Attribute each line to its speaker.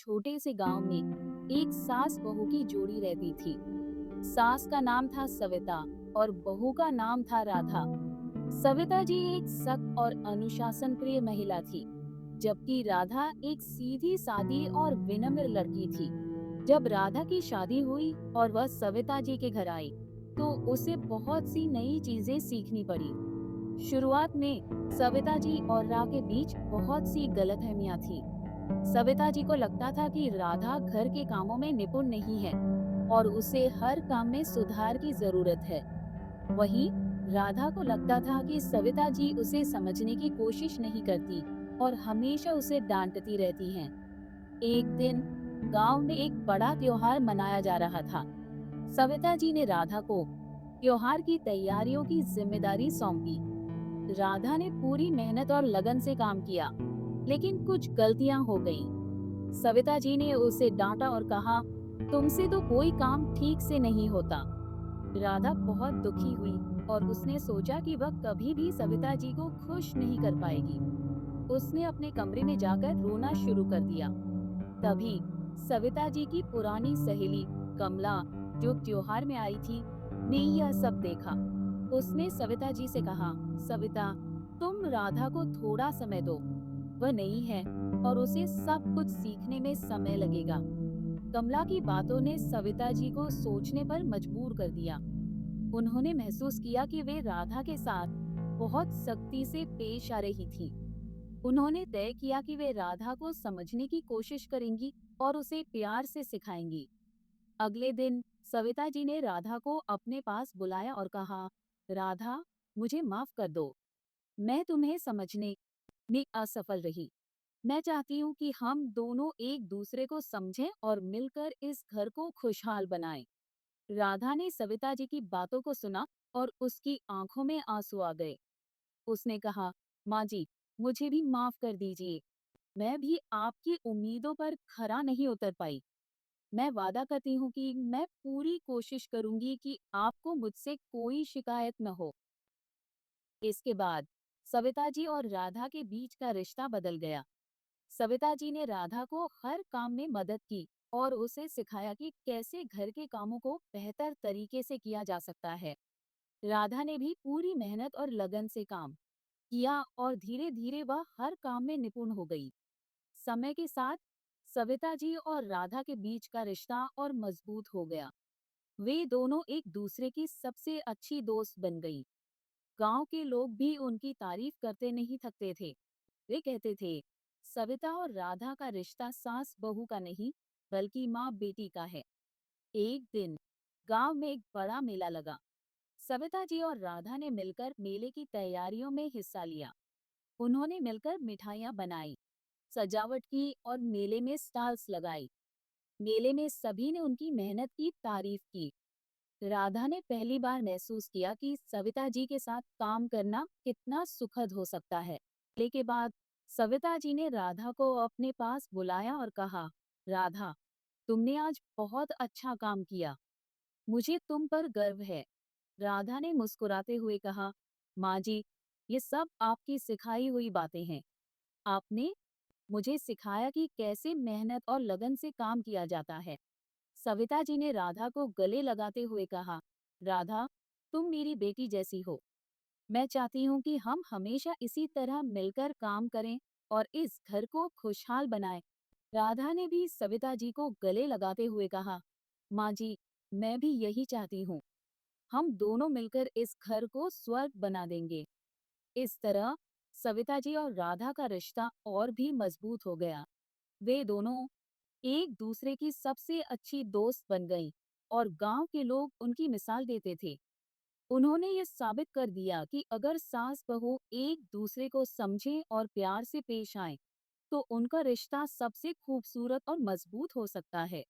Speaker 1: छोटे से गांव में एक सास बहू की जोड़ी रहती थी। सास का नाम था सविता और बहू का नाम था राधा। सविता जी एक सख्त और अनुशासन प्रिय महिला थी, जबकि राधा एक सीधी सादी और विनम्र लड़की थी। जब राधा की शादी हुई और वह सविता जी के घर आई, तो उसे बहुत सी नई चीजें सीखनी पड़ी। शुरुआत में सविता जी और राह के बीच बहुत सी गलतफहमियां थी। सविता जी को लगता था कि राधा घर के कामों में निपुण नहीं है और उसे हर काम में सुधार की जरूरत है। वहीं राधा को लगता था कि सविता जी उसे समझने की कोशिश नहीं करती और हमेशा उसे डांटती रहती हैं। एक दिन गांव में एक बड़ा त्योहार मनाया जा रहा था। सविता जी ने राधा को त्योहार की तैयारियों की जिम्मेदारी सौंपी। राधा ने पूरी मेहनत और लगन से काम किया, लेकिन कुछ गलतियां हो गईं। सविता जी ने उसे डांटा और कहा, तुमसे तो कोई काम ठीक से नहीं होता। राधा बहुत दुखी हुई और उसने सोचा कि वह कभी भी सविता जी को खुश नहीं कर पाएगी। उसने अपने कमरे में जाकर रोना शुरू कर दिया। तभी सविता जी की पुरानी सहेली कमला, जो त्योहार में आई थी, ने यह सब देखा। उसने सविता जी से कहा, सविता, तुम राधा को थोड़ा समय दो। वह नई है और उसे सब कुछ सीखने में समय लगेगा। कमला की बातों ने सविता जी को सोचने पर मजबूर कर दिया। उन्होंने महसूस किया कि वे राधा के साथ बहुत सख्ती से पेश आ रही थी। उन्होंने तय किया कि वे राधा को समझने की कोशिश करेंगी और उसे प्यार से सिखाएंगी। अगले दिन सविता जी ने राधा को अपने पास बुलाया और कहा, राधा, मुझे माफ कर दो। मैं तुम्हें समझने में असफल रही। मैं चाहती हूँ कि हम दोनों एक दूसरे को समझें और मिलकर इस घर को खुशहाल बनाएं। राधा ने सविता जी की बातों को सुना और उसकी आंखों में आंसू आ गए। उसने कहा, माँ जी, मुझे भी माफ कर दीजिए। मैं भी आपकी उम्मीदों पर खरा नहीं उतर पाई। मैं वादा करती हूँ कि मैं पूरी कोशिश करूंगी कि आपको मुझसे कोई शिकायत न हो। इसके बाद सविता जी और राधा के बीच का रिश्ता बदल गया। सविता जी ने राधा को हर काम में मदद की और उसे सिखाया कि कैसे घर के कामों को बेहतर तरीके से किया जा सकता है। राधा ने भी पूरी मेहनत और लगन से काम किया और धीरे धीरे वह हर काम में निपुण हो गई। समय के साथ सविता जी और राधा के बीच का रिश्ता और मजबूत हो गया। वे दोनों एक दूसरे की सबसे अच्छी दोस्त बन गई। गांव के लोग भी उनकी तारीफ करते नहीं थकते थे। वे कहते थे, सविता और राधा का रिश्ता सास बहू का नहीं, बल्कि माँ बेटी का है। एक दिन गांव में एक बड़ा मेला लगा। सविता जी और राधा ने मिलकर मेले की तैयारियों में हिस्सा लिया। उन्होंने मिलकर मिठाइयाँ बनाई, सजावट की और मेले में स्टॉल्स लगाई। मेले में सभी ने उनकी मेहनत की तारीफ की। राधा ने पहली बार महसूस किया कि सविता जी के साथ काम करना कितना सुखद हो सकता है। मेले के बाद सविता जी ने राधा को अपने पास बुलाया और कहा, राधा, तुमने आज बहुत अच्छा काम किया। मुझे तुम पर गर्व है। राधा ने मुस्कुराते हुए कहा, माँ जी, ये सब आपकी सिखाई हुई बातें हैं। आपने मुझे सिखाया कि कैसे मेहनत और लगन से काम किया जाता है। सविता जी ने राधा को गले लगाते हुए कहा, राधा, तुम मेरी बेटी जैसी हो। मैं चाहती हूँ कि हम हमेशा इसी तरह मिलकर काम करें और इस घर को खुशहाल बनाएं। राधा ने भी सविता जी को गले लगाते हुए कहा, माँ जी, मैं भी यही चाहती हूँ। हम दोनों मिलकर इस घर को स्वर्ग बना देंगे। इस तरह सविता जी और राधा का रिश्ता और भी मजबूत हो गया। वे दोनों एक दूसरे की सबसे अच्छी दोस्त बन गईं और गांव के लोग उनकी मिसाल देते थे। उन्होंने ये साबित कर दिया कि अगर सास बहू एक दूसरे को समझें और प्यार से पेश आएं, तो उनका रिश्ता सबसे खूबसूरत और मजबूत हो सकता है।